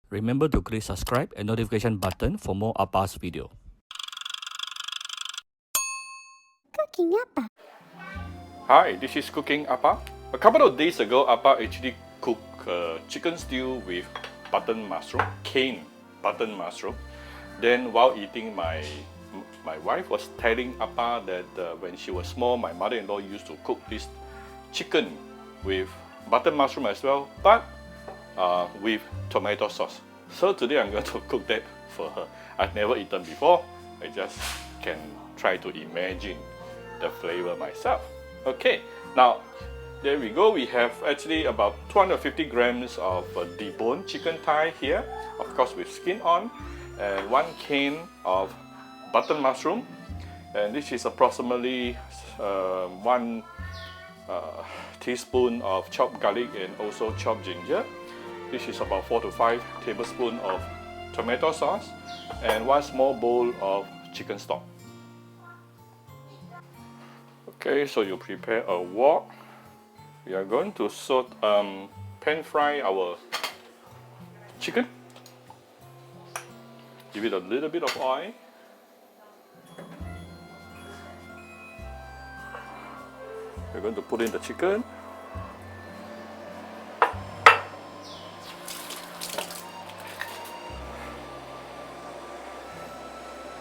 Remember to click subscribe and notification button for more Appa's video. Cooking Appa. Hi, this is Cooking Appa. A couple of days ago, Appa actually cooked chicken stew with button mushroom, canned button mushroom. Then while eating, my wife was telling Appa that when she was small, my mother-in-law used to cook this chicken with button mushroom as well, but with tomato sauce. So today I'm going to cook that for her. I've never eaten before. I just can try to imagine the flavor myself. Okay, now there we go. We have actually about 250 grams of deboned chicken thigh here, of course with skin on, and 1 can of button mushroom, and this is approximately 1 teaspoon of chopped garlic and also chopped ginger. This is about 4 to 5 tablespoons of tomato sauce and 1 small bowl of chicken stock. Okay, so you prepare a wok. We are going to pan fry our chicken. Give it a little bit of oil. We're going to put in the chicken.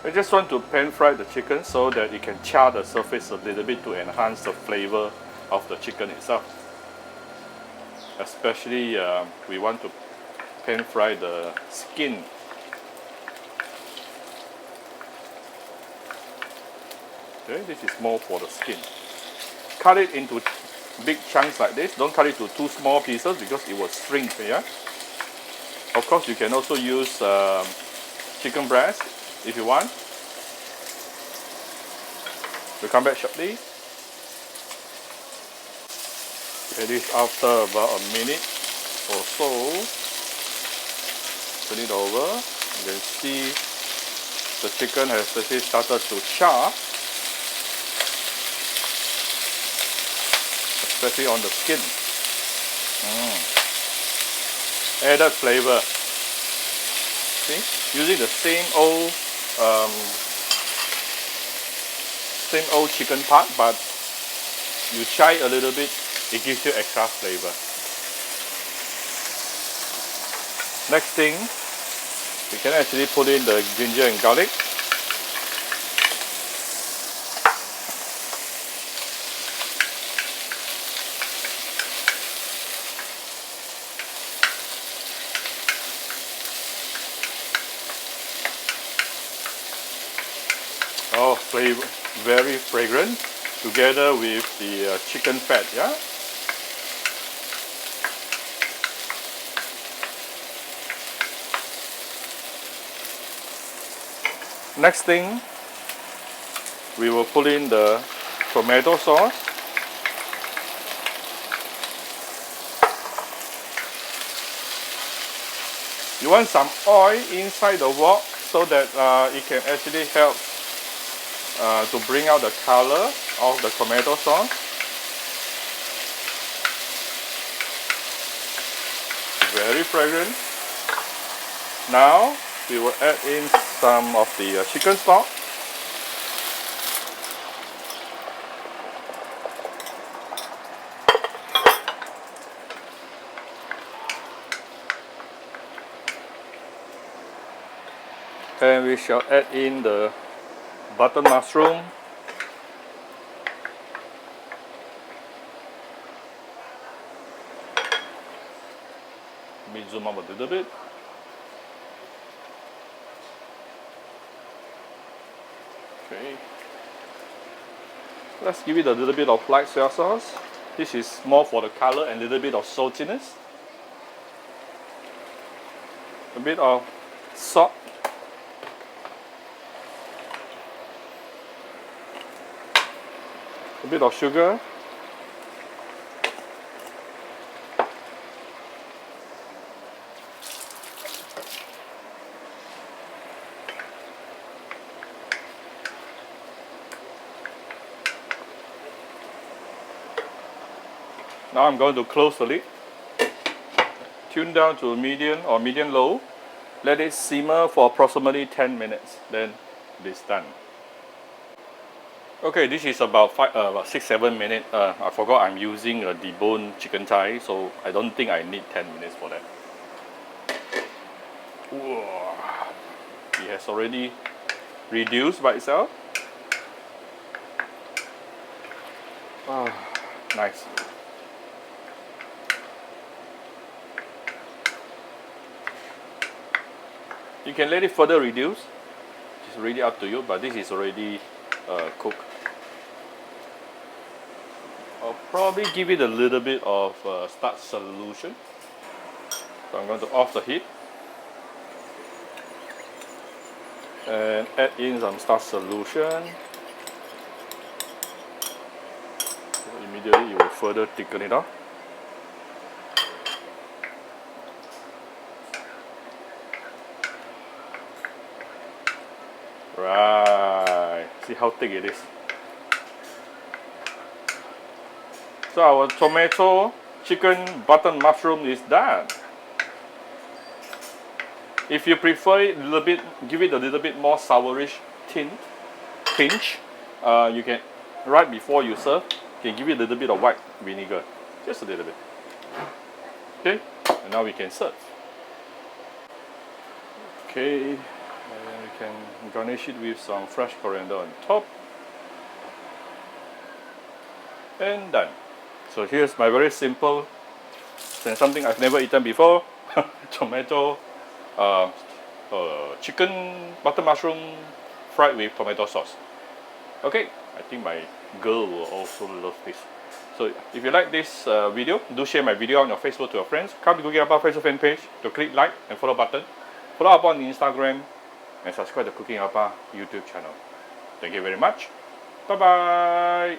I just want to pan fry the chicken so that it can char the surface a little bit to enhance the flavor of the chicken itself. Especially we want to pan fry the skin. Okay, this is more for the skin. Cut it into big chunks like this. Don't cut it to too small pieces because it will shrink. Yeah. Of course, you can also use chicken breast if you want. We'll come back shortly. It is after about a minute or so. Turn it over. You can see the chicken has actually started to char, especially on the skin. Added flavor. See, using the same old chicken part, but you char it a little bit, it gives you extra flavor. Next thing, we can actually put in the ginger and garlic. Oh, flavor, very fragrant, together with the chicken fat, yeah? Next thing, we will put in the tomato sauce. You want some oil inside the wok so that it can actually help to bring out the color of the tomato sauce. Very fragrant. Now we will add in some of the chicken stock. And we shall add in the button mushroom. Let me zoom up a little bit. Okay. Let's give it a little bit of light soy sauce. This is more for the color and a little bit of saltiness. A bit of salt. A bit of sugar. Now I'm going to close the lid. Tune down to medium or medium low Let it simmer for approximately 10 minutes. Then it's done. Okay, this is about 6-7 minutes. I forgot I'm using a deboned chicken thigh, so I don't think I need 10 minutes for that. Whoa. It has already reduced by itself. Oh, nice. You can let it further reduce. It's really up to you, but this is already cooked. I'll probably give it a little bit of starch solution. So I'm going to off the heat and add in some starch solution. So immediately it will further thicken it up. Right, see how thick it is. So our tomato chicken button mushroom is done. If you prefer it a little bit, give it a little bit more sourish tinge. You can, right before you serve, you can give it a little bit of white vinegar, just a little bit. Okay, and now we can serve. Okay, and we can garnish it with some fresh coriander on top. And done. So here's my very simple, and something I've never eaten before, tomato chicken butter mushroom fried with tomato sauce. Okay, I think my girl will also love this. So if you like this video, do share my video on your Facebook to your friends. Come to Cooking Appa Facebook fan page to click like and follow button. Follow up on Instagram and subscribe to Cooking Appa YouTube channel. Thank you very much. Bye bye.